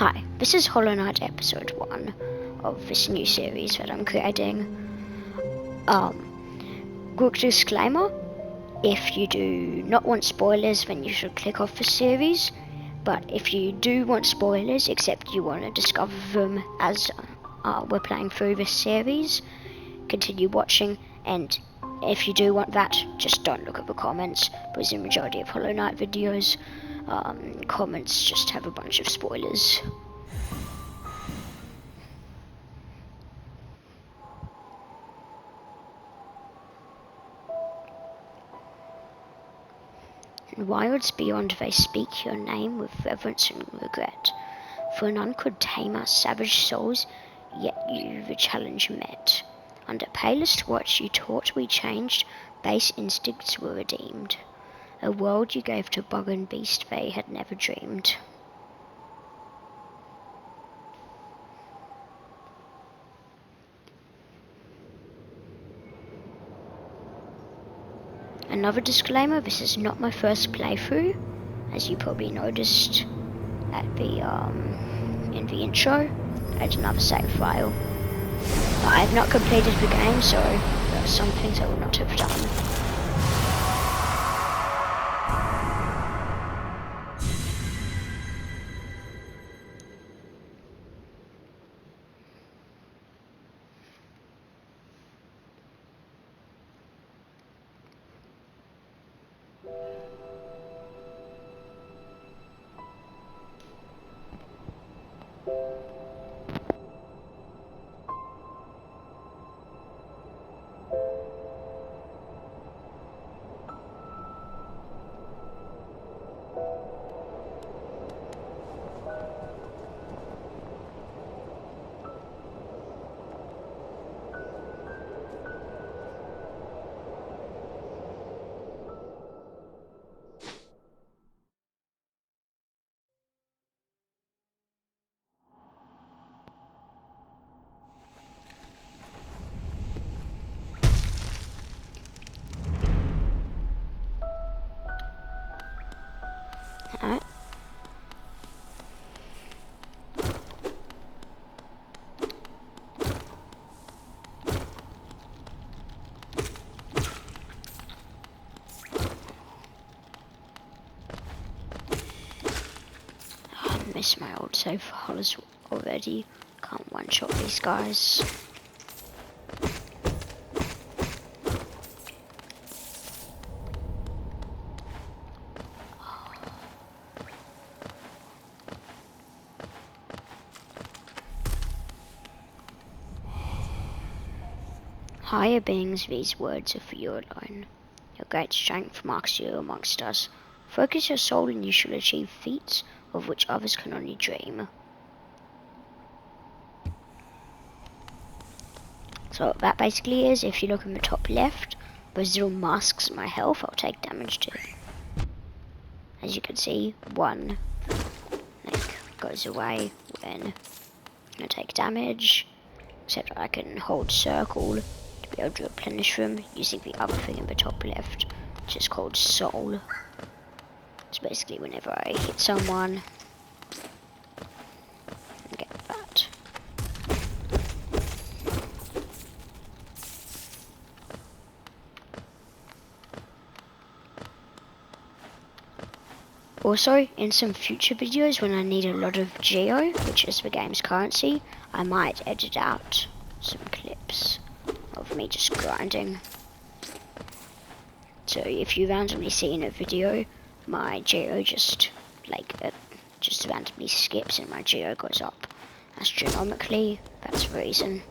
Hi, this is Hollow Knight episode 1 of this new series that I'm creating. Quick disclaimer, if you do not want spoilers then you should click off the series, but if you do want spoilers except you want to discover them as we're playing through this series, continue watching, and if you do want that, just don't look at the comments, because the majority of Hollow Knight videos, comments just have a bunch of spoilers. And wilds beyond they speak your name with reverence and regret, for none could tame our savage souls, yet you the challenge met. Under palest watch you taught we changed, base instincts were redeemed. A world you gave to bug and beast they had never dreamed. Another disclaimer, this is not my first playthrough, as you probably noticed at the in the intro. I had another save file. I have not completed the game, so there are some things I will not have done. Alright. I miss my old save files already. Can't one-shot these guys. Higher beings, these words are for you alone. Your great strength marks you amongst us. Focus your soul and you shall achieve feats of which others can only dream. So what that basically is, if you look in the top left, those little masks my health, I'll take damage to. As you can see, one goes away when I take damage, except I can hold circle to be able to replenish them using the other thing in the top left, which is called soul. It's basically whenever I hit someone and get that. Also, in some future videos when I need a lot of geo, which is the game's currency, I might edit out some clips of me just grinding. So if you randomly see in a video my geo just randomly skips and my geo goes up astronomically, that's the reason.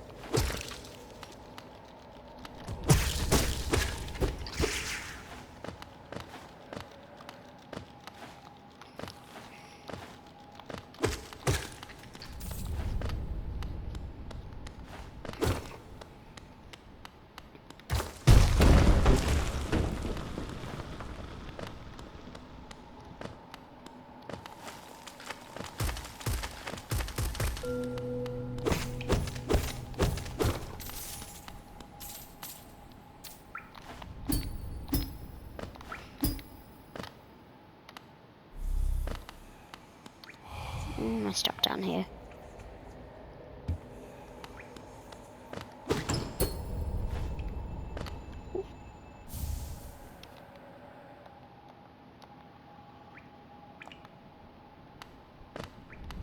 I stuck down here?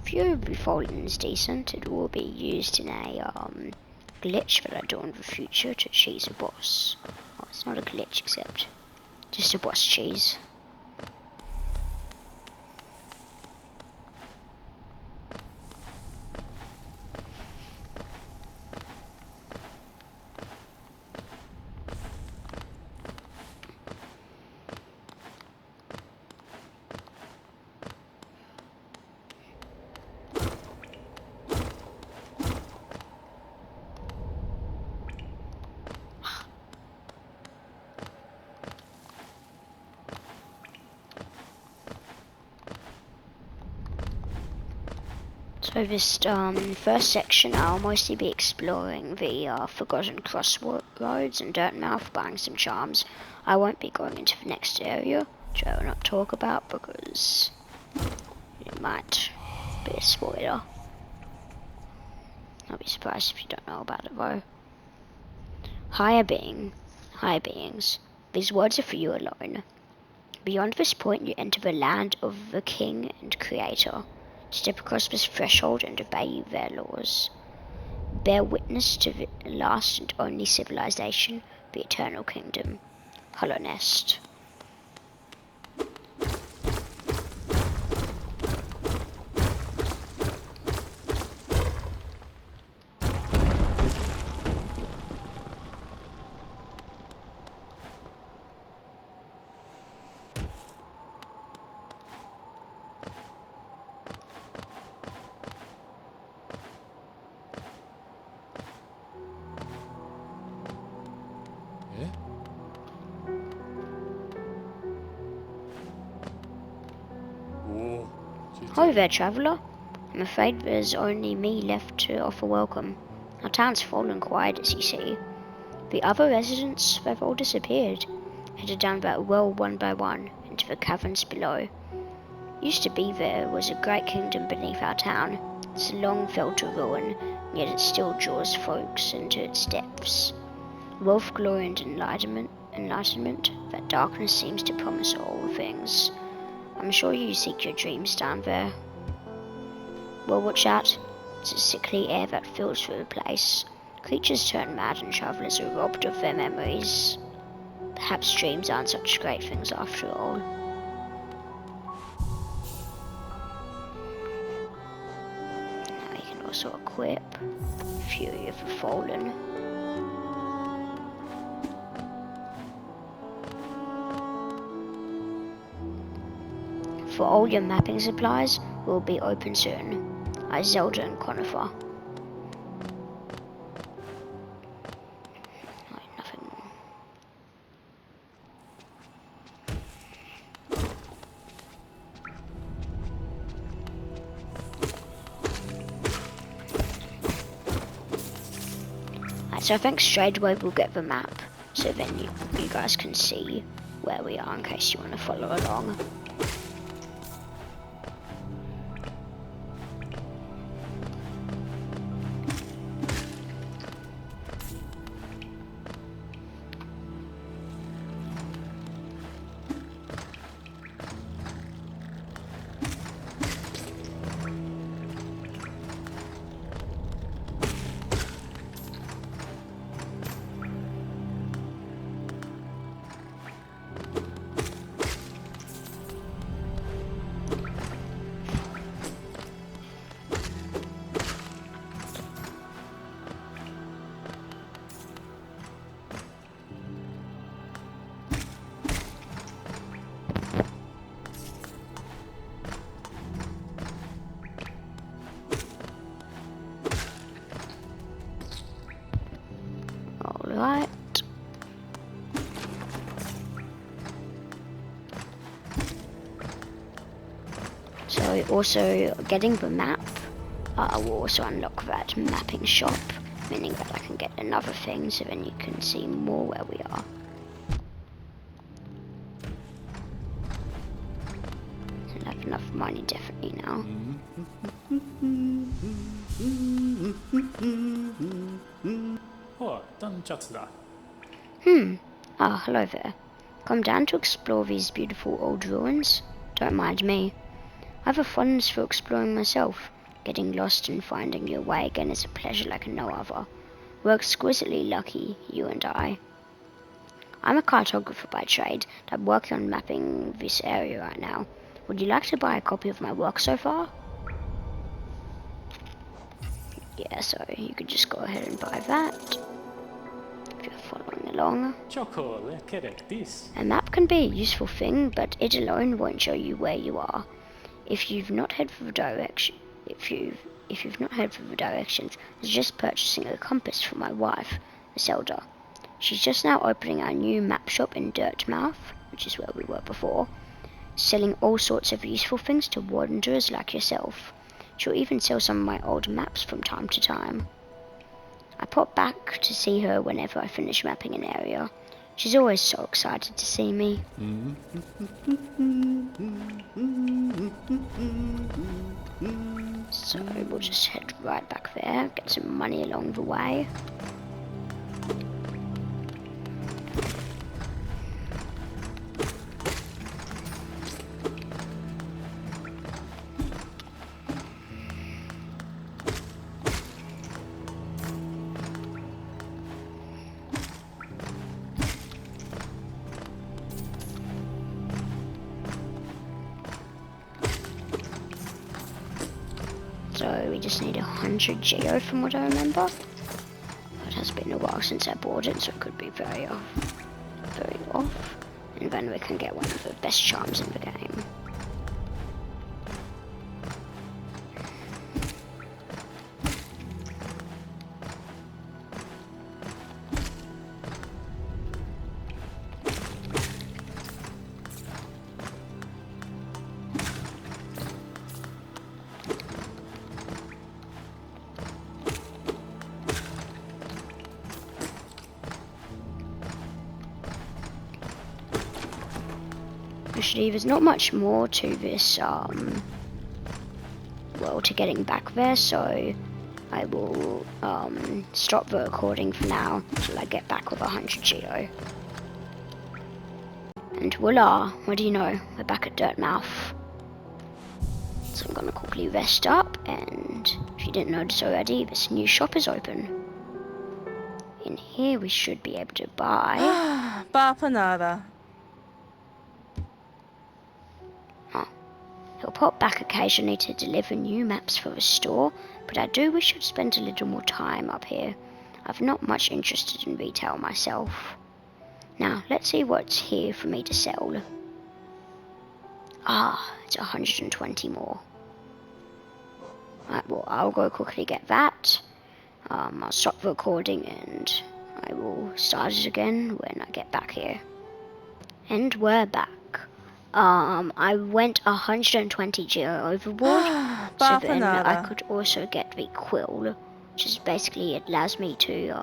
Few Fallen is decent. It will be used in a glitch that I do in the future to cheese a boss. Oh, it's not a glitch except just a boss cheese. So this first section I'll mostly be exploring the forgotten Crossroads and Dirtmouth, buying some charms. I won't be going into the next area, which I will not talk about because it might be a spoiler. I'll be surprised if you don't know about it though. Higher beings, these words are for you alone. Beyond this point you enter the land of the King and Creator. Step across this threshold and obey their laws. Bear witness to the last and only civilization, the eternal kingdom. Hollow Nest. Hi there, traveller. I'm afraid there's only me left to offer welcome. Our town's fallen quiet, as you see. The other residents, they've all disappeared, headed down that well one by one into the caverns below. Used to be there was a great kingdom beneath our town. It's long fell to ruin, yet it still draws folks into its depths. Wealth, glory, and enlightenment, that darkness seems to promise all things. I'm sure you seek your dreams down there. Well, watch out. It's a sickly air that fills through the place. Creatures turn mad and travellers are robbed of their memories. Perhaps dreams aren't such great things after all. Now we can also equip Fury of the Fallen. For all your mapping supplies will be open soon. Zelda and Conifer. Nothing. So I think straight away we'll get the map, so then you guys can see where we are in case you want to follow along. Alright. So also getting the map will also unlock that mapping shop, meaning that I can get another thing so then you can see more where we are. I have enough money definitely now. ちょっとだ。Ah, hello there. Come down to explore these beautiful old ruins? Don't mind me. I have a fondness for exploring myself. Getting lost and finding your way again is a pleasure like no other. We're exquisitely lucky, you and I. I'm a cartographer by trade, and I'm working on mapping this area right now. Would you like to buy a copy of my work so far? Yeah, so you could just go ahead and buy that. If you're following along. A map can be a useful thing, but it alone won't show you where you are. If you've not heard for the directions, I suggest purchasing a compass for my wife, Zelda. She's just now opening our new map shop in Dirtmouth, which is where we were before, selling all sorts of useful things to wanderers like yourself. She'll even sell some of my old maps from time to time. I pop back to see her whenever I finish mapping an area. She's always so excited to see me. So we'll just head right back there, get some money along the way. So we just need 100 geo from what I remember. It has been a while since I bought it, so it could be very off. And then we can get one of the best charms in the game. Actually, there's not much more to this, well, to getting back there, so I will, stop the recording for now until I get back with 100 geo. And voila, what do you know, we're back at Dirtmouth. So I'm gonna quickly rest up, and if you didn't notice already, this new shop is open. In here we should be able to buy... Bapanada. He'll pop back occasionally to deliver new maps for the store, but I do wish I'd spend a little more time up here. I've not much interested in retail myself. Now, let's see what's here for me to sell. Ah, it's 120 more. Right, well, I'll go quickly get that. I'll stop the recording and I will start it again when I get back here. And we're back. I went 120 geo overboard, so then I could also get the quill, which is basically, it allows me to,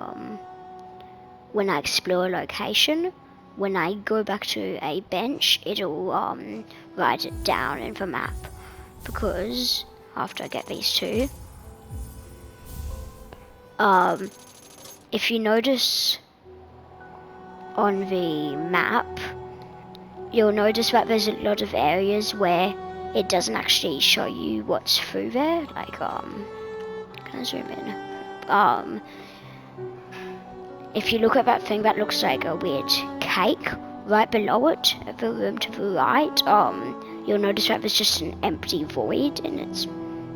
when I explore a location, when I go back to a bench, it'll, write it down in the map, because after I get these two, if you notice on the map, you'll notice that there's a lot of areas where it doesn't actually show you what's through there. Like, can I zoom in? If you look at that thing that looks like a weird cake, right below it, the room to the right, you'll notice that there's just an empty void, and it's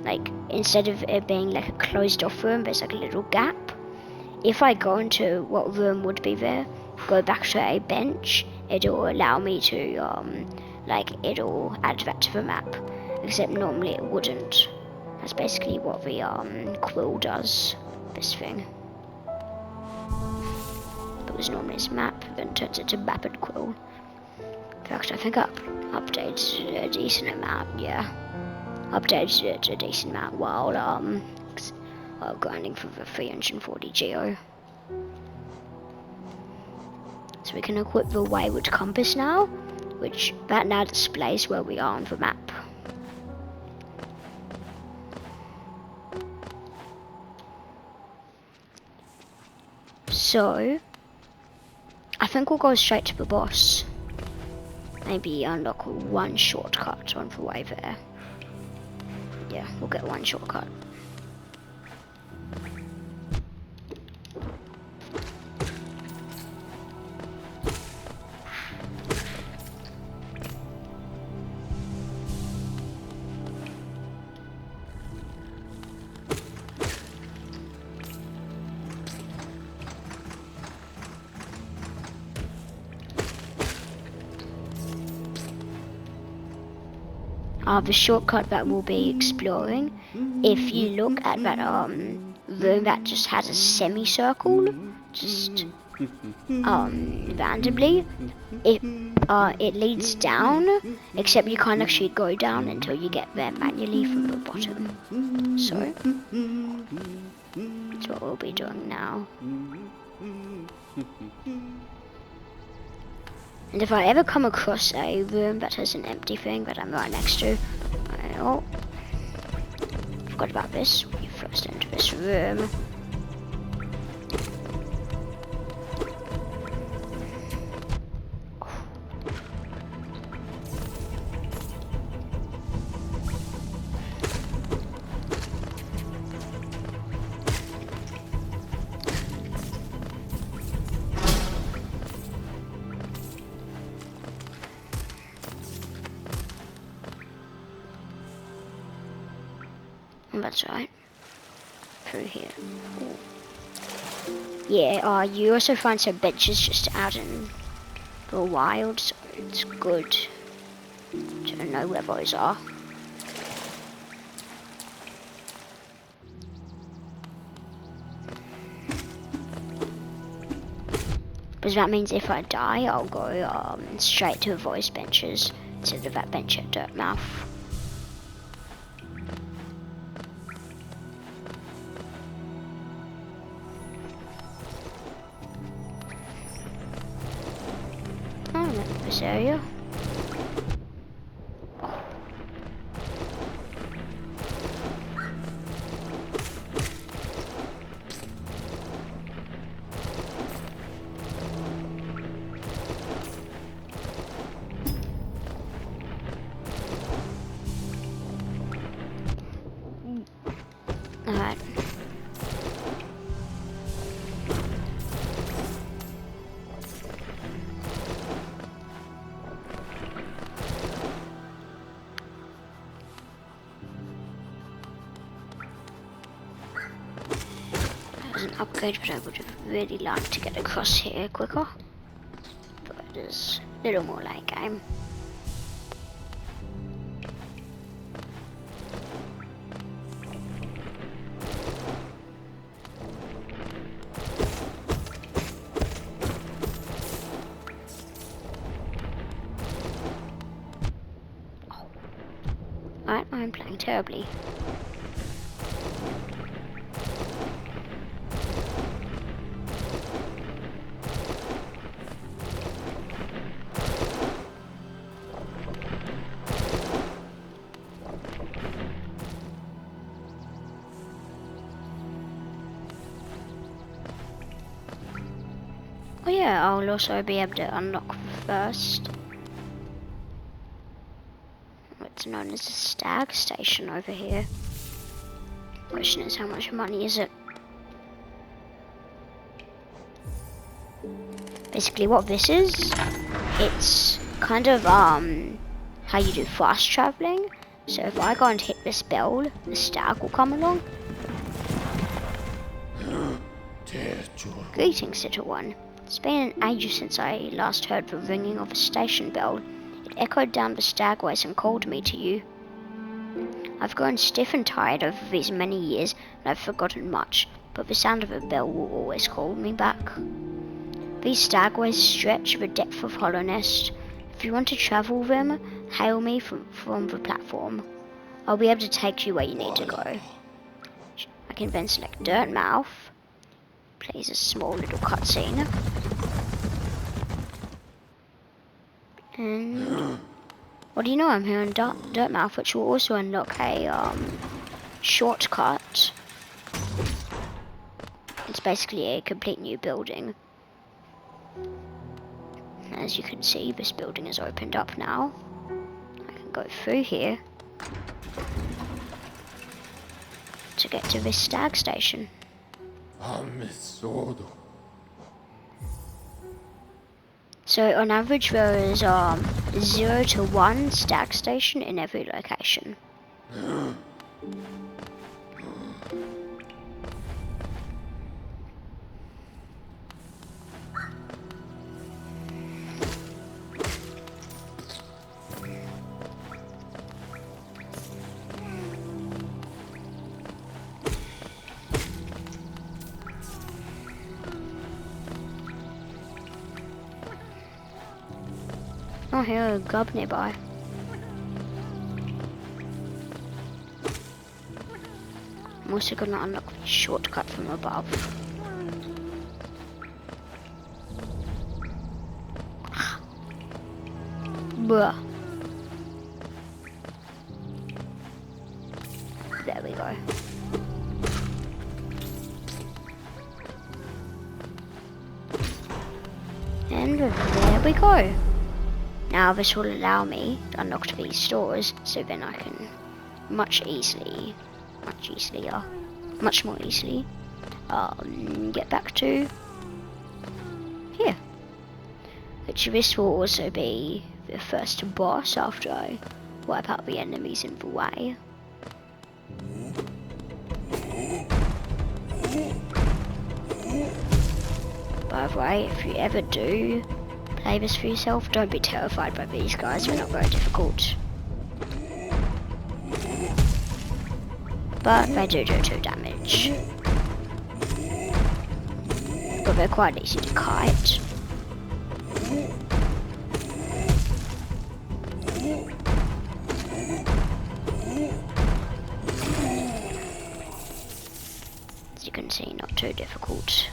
like, instead of it being like a closed off room, there's like a little gap. If I go into what room would be there, go back to a bench, it'll allow me to, it'll add that to the map, except normally it wouldn't. That's basically what the, quill does, this thing. It was normally this map, then turns into map and quill. In fact, I think I updated a decent amount, yeah. Updated it to a decent amount while, grinding for the 340 geo. So we can equip the Wayward Compass now, which that now displays where we are on the map. So, I think we'll go straight to the boss. Maybe unlock one shortcut on the way there. Yeah, we'll get one shortcut. The shortcut that we'll be exploring, if you look at that room that just has a semicircle, just randomly, it leads down, except you can't actually go down until you get there manually from the bottom. So that's what we'll be doing now. And if I ever come across a room that has an empty thing that I'm right next to, oh, forgot about this. We first into this room. That's right. Through here. Ooh. Yeah, you also find some benches just out in the wild, so it's good to know where those are. Because that means if I die, I'll go straight to those benches instead of that bench at Dirtmouth. This area. Alright. An upgrade, but I would have really liked to get across here quicker. But it is a little more late game. Alright, I'm playing terribly. Oh yeah, I'll also be able to unlock first what's known as a stag station over here. Question is, how much money is it? Basically what this is, it's kind of how you do fast traveling. So if I go and hit this bell, the stag will come along. Greetings, little one. It's been an age since I last heard the ringing of a station bell. It echoed down the stagways and called me to you. I've grown stiff and tired over these many years, and I've forgotten much, but the sound of a bell will always call me back. These stagways stretch the depth of Hollownest. If you want to travel them, hail me from the platform. I'll be able to take you where you need to go. I can then select Dirtmouth. Plays a small little cutscene. And what do you know, I'm here in Dirtmouth, which will also unlock a shortcut It's basically a complete new building. As you can see, this building is opened up now. I can go through here to get to this stag station. So on average there is 0 to 1 stag station in every location. Oh, here a grub nearby. I'm also gonna unlock the shortcut from above. Bruh. There we go. And there we go. Now this will allow me to unlock these stores, so then I can much more easily get back to here. Which this will also be the first boss after I wipe out the enemies in the way. By the way, if you ever do play this for yourself, don't be terrified by these guys, they're not very difficult. But they do 2 damage. But they're quite easy to kite. As you can see, not too difficult.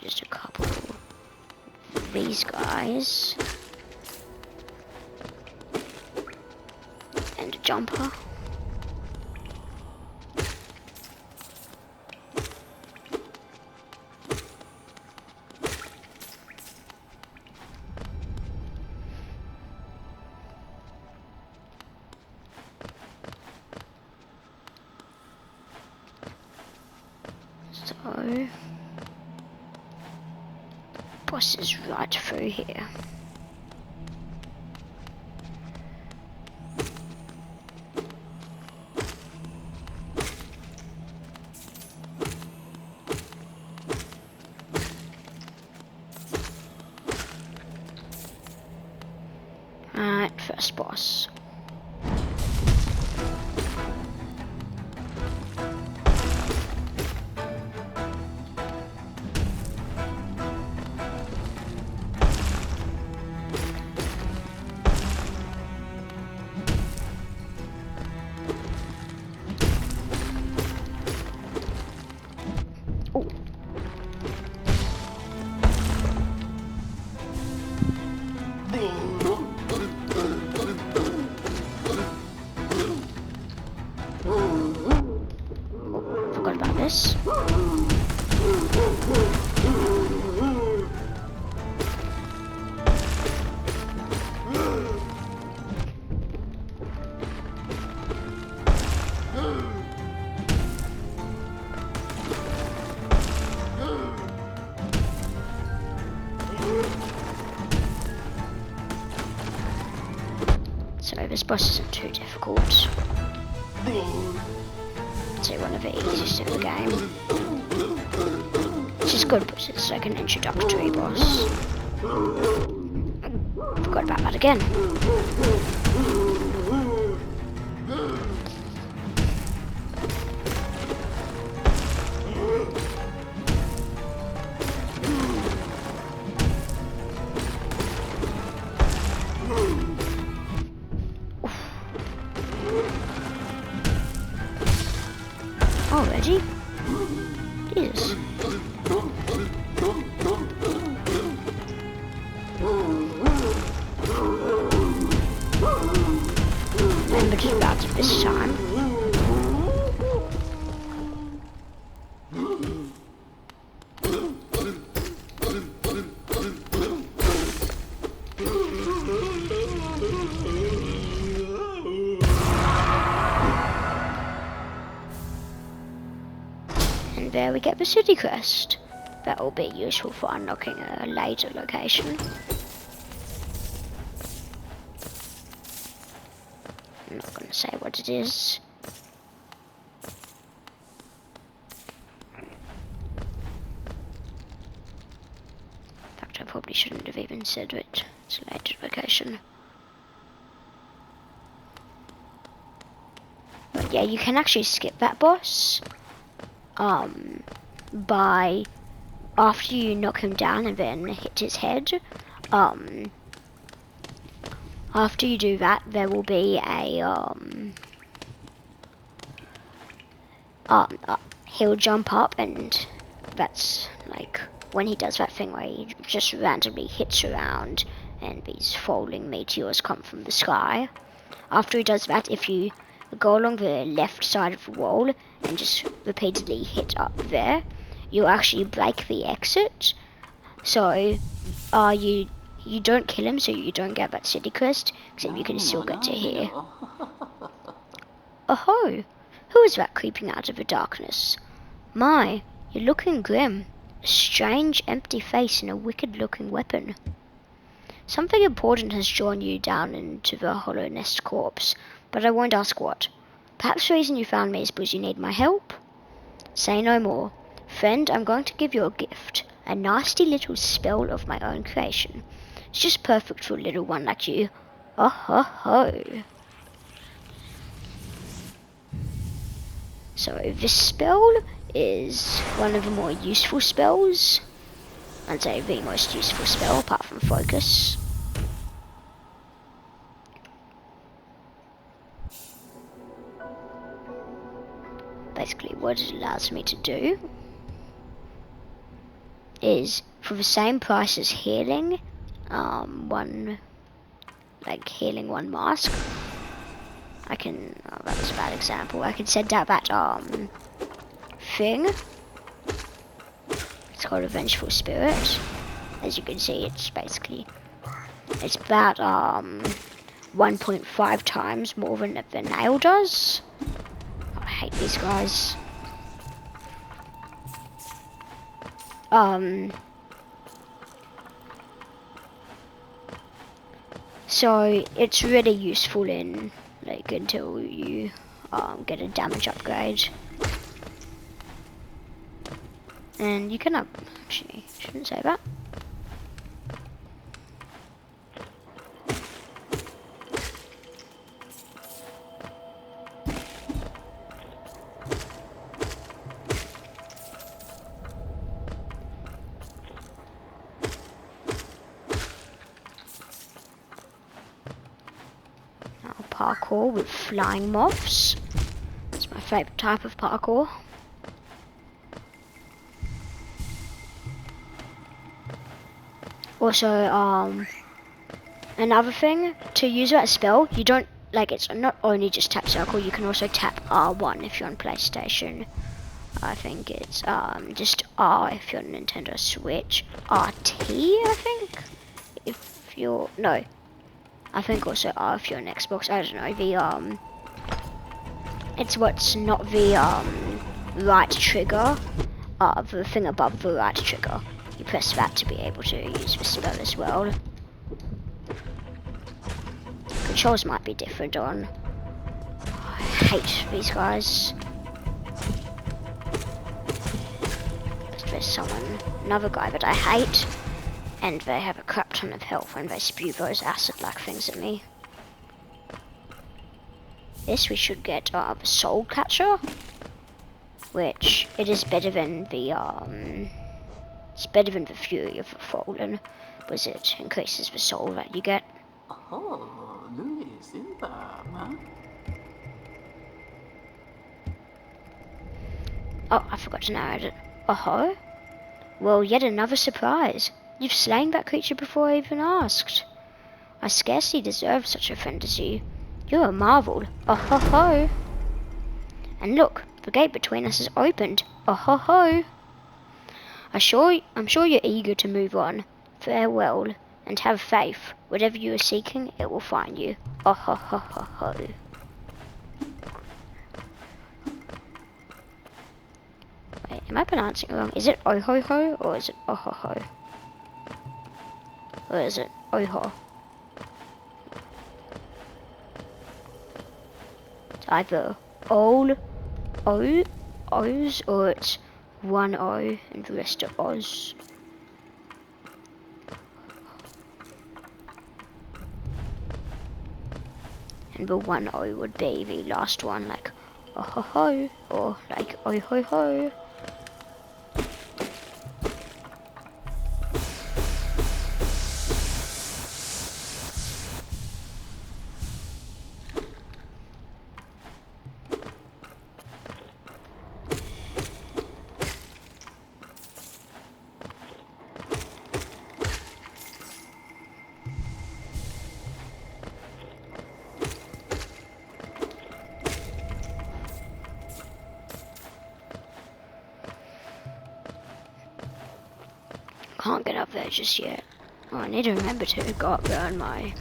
Just a couple of these guys and a jumper. So boss is right through here. Alright, first boss. Forgot about this. So this boss isn't too difficult. It's one of the easiest in the game. Which is good because it's like an introductory boss. Forgot about that again. Already? Jesus. remember to about it this time. And there we get the city crest. That will be useful for unlocking a later location. I'm not going to say what it is. In fact, I probably shouldn't have even said it. It's a later location. But yeah, you can actually skip that boss. By after you knock him down and then hit his head. After you do that, there will be a he'll jump up, and that's like when he does that thing where he just randomly hits around and these falling meteors come from the sky. After he does that, if you go along the left side of the wall and just repeatedly hit up there, you actually break the exit. So you don't kill him, so you don't get that city crest, except you can still get to here. Oh, who is that creeping out of the darkness? My, you're looking grim. A strange, empty face and a wicked-looking weapon. Something important has drawn you down into the hollow nest corpse, but I won't ask what. Perhaps the reason you found me is because you need my help? Say no more. Friend, I'm going to give you a gift. A nasty little spell of my own creation. It's just perfect for a little one like you. Oh ho ho. So this spell is one of the more useful spells. I'd say the most useful spell apart from focus. Basically what it allows me to do is, for the same price as healing healing one mask, I can, that was a bad example, I can send out that thing. It's called a Vengeful Spirit. As you can see, it's about 1.5 times more than the nail does. I hate these guys. So it's really useful in until you get a damage upgrade. And you can actually, shouldn't say that. Parkour with flying moths. It's my favourite type of parkour. Also, another thing, to use that spell, you don't, it's not only just tap circle, you can also tap R1 if you're on PlayStation. I think it's just R if you're on Nintendo Switch. RT, I think? If you're, no. I think also R if you're on Xbox. I don't know, it's what's not the right trigger, the thing above the right trigger. You press that to be able to use the spell as well. Controls might be different on. I hate these guys. There's another guy that I hate. And they have a crap ton of health when they spew those acid-like things at me. This we should get the Soul Catcher, which it is better than the it's better than the Fury of the Fallen, because it increases the soul that you get. Oh, I forgot to narrate it. Oh, well, yet another surprise. You've slain that creature before I even asked. I scarcely deserve such a friend as you. You're a marvel. Oh ho ho. And look, the gate between us is opened. Oh ho ho. I'm sure you're eager to move on. Farewell, and have faith. Whatever you are seeking, it will find you. Oh ho ho ho ho. Wait, am I pronouncing it wrong? Is it oh ho ho or is it oh ho ho? Or is it oh ho? It's either all O's or it's one O and the rest are O's. And the one O would be the last one, like oh ho ho, or like oh ho ho. Can't get up there just yet. Oh, I need to remember to go up there on my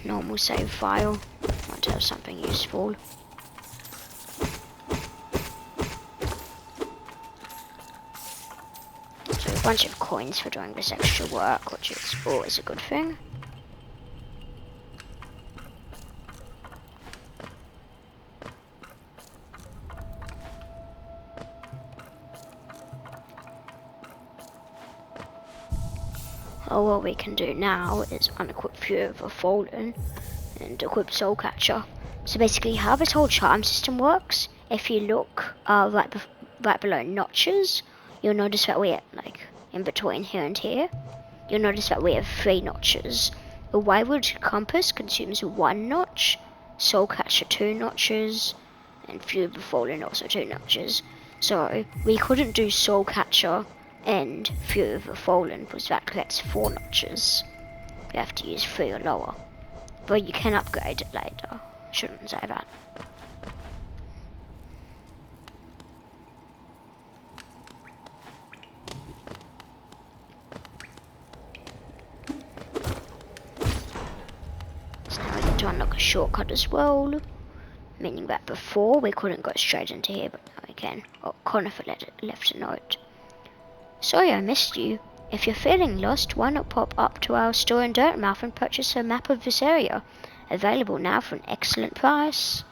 normal save file. I want to have something useful. So a bunch of coins for doing this extra work, which is always a good thing. Oh, what we can do now is unequip Fury of the Fallen and equip Soul Catcher. So basically how this whole charm system works, if you look right below notches, you'll notice that we're like in between here and here. You'll notice that we have 3 notches. A Wayward Compass consumes 1 notch, Soul Catcher 2 notches, and Fury of the Fallen also 2 notches. So we couldn't do Soul Catcher and Fury of the Fallen because that gets 4 notches. You have to use 3 or lower. But you can upgrade it later. Shouldn't say that. So now we get to unlock a shortcut as well. Meaning that before we couldn't go straight into here, but now we can. Oh, Conifer left a note. Sorry I missed you. If you're feeling lost, why not pop up to our store in Dirtmouth and purchase a map of this area? Available now for an excellent price.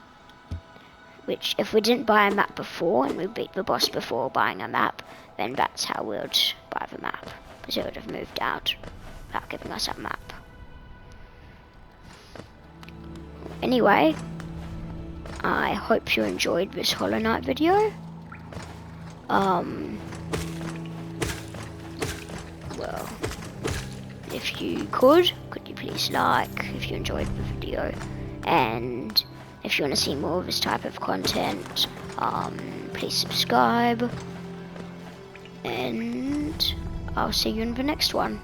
Which, if we didn't buy a map before, and we beat the boss before buying a map, then that's how we would buy the map. Because it would have moved out without giving us a map. Anyway, I hope you enjoyed this Hollow Knight video. Well, if you could you please like if you enjoyed the video, and if you want to see more of this type of content, please subscribe, and I'll see you in the next one.